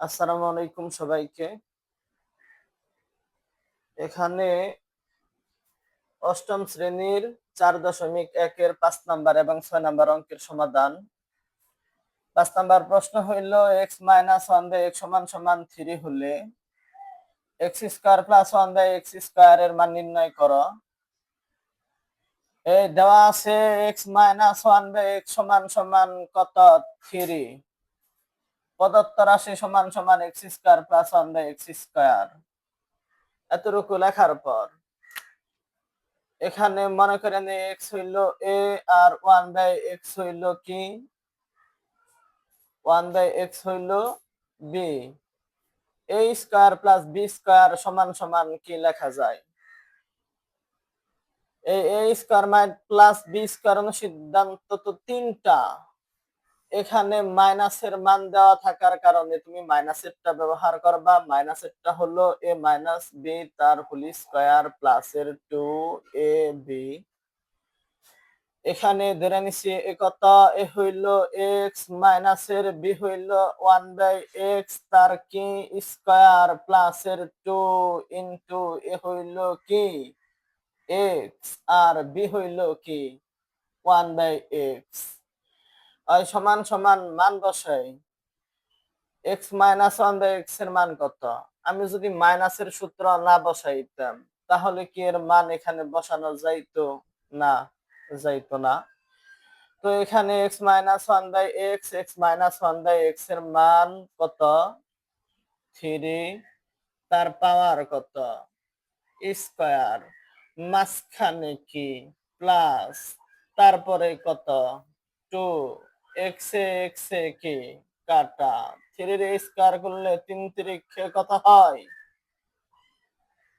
আসসালামু আলাইকুম সবাইকে। এখানে অষ্টম শ্রেণীর ৪.১ এর ৫ নাম্বার এবং ৬ নাম্বার অঙ্কের সমাধান। ৫ নাম্বার প্রশ্ন হইল x - 1/x = 3 হলে x² + 1/x² এর মান নির্ণয় করো। এই দেওয়া আছে x - 1/x = কত 3। প্রদত্ত রাশি সমান সমান x² + 1/x²। এতটুকু লেখার পর এখানে মনে করেন x হইল a আর 1/x হইল কি 1/x হইল b। a² + b² সমান সমান কি লেখা যায়? এই a² + b² অনুসিদ্ধান্ত তো তিনটা। এখানে মাইনাসের মান দেওয়া থাকার কারণে তুমি মাইনাসেরটা ব্যবহার করবা। মাইনাসেরটা হলো a - b তার হোল স্কয়ার প্লাস এর 2ab। এখানে ধরে নিছি এ কত এ হইল x মাইনাসের b হইল 1/x তার কি স্কয়ার প্লাস এর 2 ইনটু এ হইল কি x আর b হইল কি 1/x। আর সমান সমান মান বসাই x - 1/x এর মান কত? আমি যদি মাইনাসের সূত্র না বসাইতাম তাহলে কি এর মান এখানে বসানো যাইতো? না, যাইতো না। তো এখানে x - 1/x x - 1/x এর মান কত 3 তার পাওয়ার কত স্কয়ার মাঝখানে কি প্লাস তারপরে কত 2 x এ কি কাটা 3 এর স্কয়ার করলে 3 3 কত হয়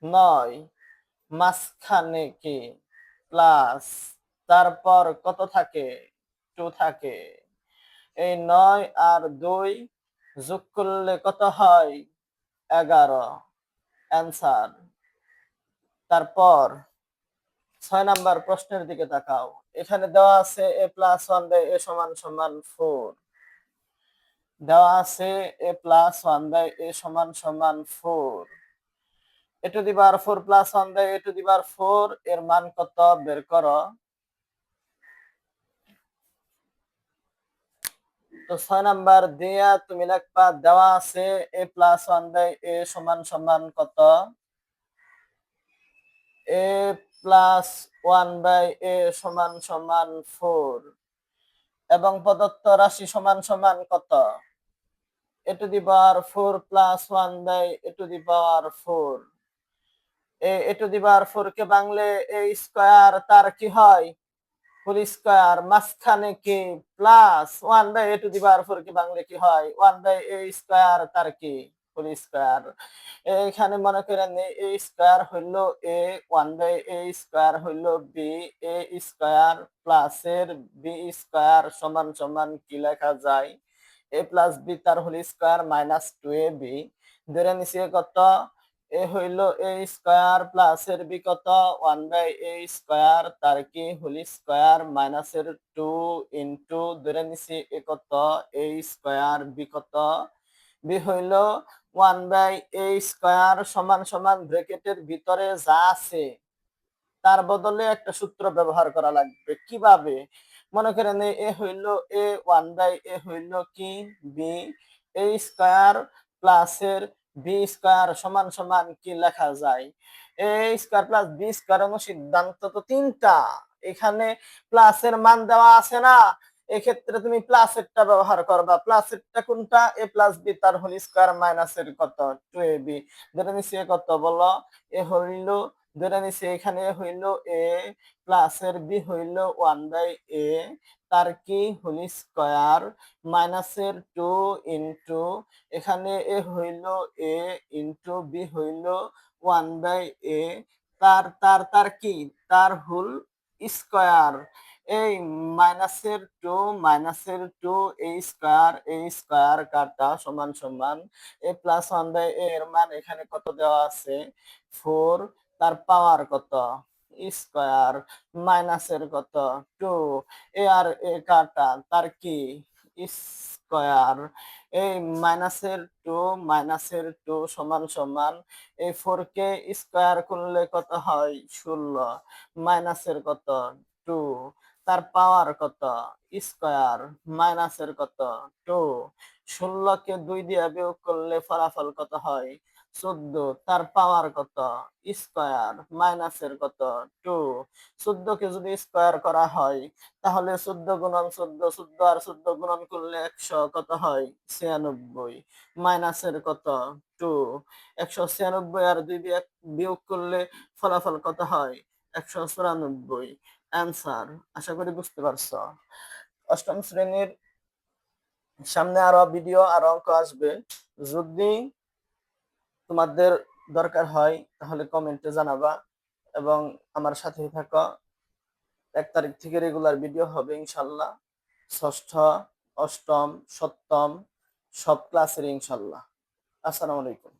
9 মাঝখানে কি প্লাস তারপর কত থাকে 2 থাকে। এই 9 আর 2 যোগ করলে কত হয় 11 অ্যান্সার। তারপর 6 নাম্বার প্রশ্নের দিকে তাকাও। এখানে দেওয়া আছে a + 1/a = 4। দেওয়া আছে a + 1/a = 4। a to the power 4 + 1/a to the power 4 এর মান কত বের করো। তো 6 নাম্বার দিয়া তুমি লিখবা দেওয়া আছে a + 1/a = কত a + 1/a = 4 এবং প্রদত্ত রাশি সমান সমান কত a to the power 4 + 1/a to the power 4। a to the power 4 কে ভাঙলে a স্কয়ার তার কি হয় হোল স্কয়ার মাঝখানে কি plus 1/a to the power 4 কে ভাঙলে কি হয় 1/a স্কয়ার তার কি হোল স্কয়ার। এখানে মনে করেন a স্কয়ার হইল a 1/a স্কয়ার হইল b a স্কয়ার প্লাস এর b স্কয়ার সমান সমান কি লেখা যায় a প্লাস b তার হোল স্কয়ার মাইনাস 2ab। ধরে নিছি কত এ হইল a স্কয়ার প্লাস এর b কত 1/a স্কয়ার তার কি হোল স্কয়ার মাইনাস এর 2 ইনটু ধরে নিছি এ কত a স্কয়ার b কত b হইল 1/a স্কয়ার সমান সমান ব্র্যাকেটের ভিতরে যা আছে তার বদলে একটা সূত্র ব্যবহার করা লাগবে। কিভাবে? মনে করেন এ হইল a 1/a হইল কি b a স্কয়ার প্লাস এর b স্কয়ার সমান সমান কি লেখা যায় a square plus b square অনুসিদ্ধান্ত তো তিনটা। এখানে প্লাসের মান দেওয়া আছে না, এক্ষেত্রে তুমি প্লাসেরটা ব্যবহার করবা। প্লাসেরটা কোনটা a প্লাস b তার হোল স্কয়ার মাইনাসের কত 2ab। ধরে নিছি কত বলো এ হইল ধরে নিছি এখানে হইল a প্লাস এর b হইল 1/a তার কি হোল স্কয়ার মাইনাস এর 2 ইনটু এখানে এ হইল a ইনটু b হইল 1/a তার তার তার কি তার হোল স্কয়ার। এই মাইনাসের 2 a স্কয়ার কাটা সমান সমান a প্লাস 1/a এর মান এখানে কত দেওয়া আছে 4 তার পাওয়ার কত স্কয়ার মাইনাসের কত 2 এ আর এ কাটা তার কি স্কয়ার, এই -2 সমান সমান এই 4 কে স্কয়ার করলে কত হয় 16, মাইনাসের কত 2, তার পাওয়ার কত স্কয়ার, মাইনাসের কত 2, 16 কে 2 দিয়ে বিয়োগ করলে ফলাফল কত হয় 14, তার পাওয়ার কত স্কয়ার, মাইনাসের কত 2, 14 কে যদি স্কয়ার করা হয় তাহলে 14 গুণন 14, 14 আর 14 গুণন করলে 100 কত হয় 96, মাইনাসের কত 2, 196 আর 2 দিয়ে বিয়োগ করলে ফলাফল কত হয় 194। অ্যান্সার। আশা করি বুঝতে পারছো। অষ্টম শ্রেণীর সামনে আরো ভিডিও আর অঙ্ক আসবে। যদি তোমাদের দরকার হয় তাহলে কমেন্টে জানাবা এবং আমার সাথেই থাকো। 1 তারিখ থেকে রেগুলার ভিডিও হবে ইনশাল্লাহ। ষষ্ঠ, অষ্টম, সপ্তম সব ক্লাসের ইনশাল্লাহ। আসসালামু আলাইকুম।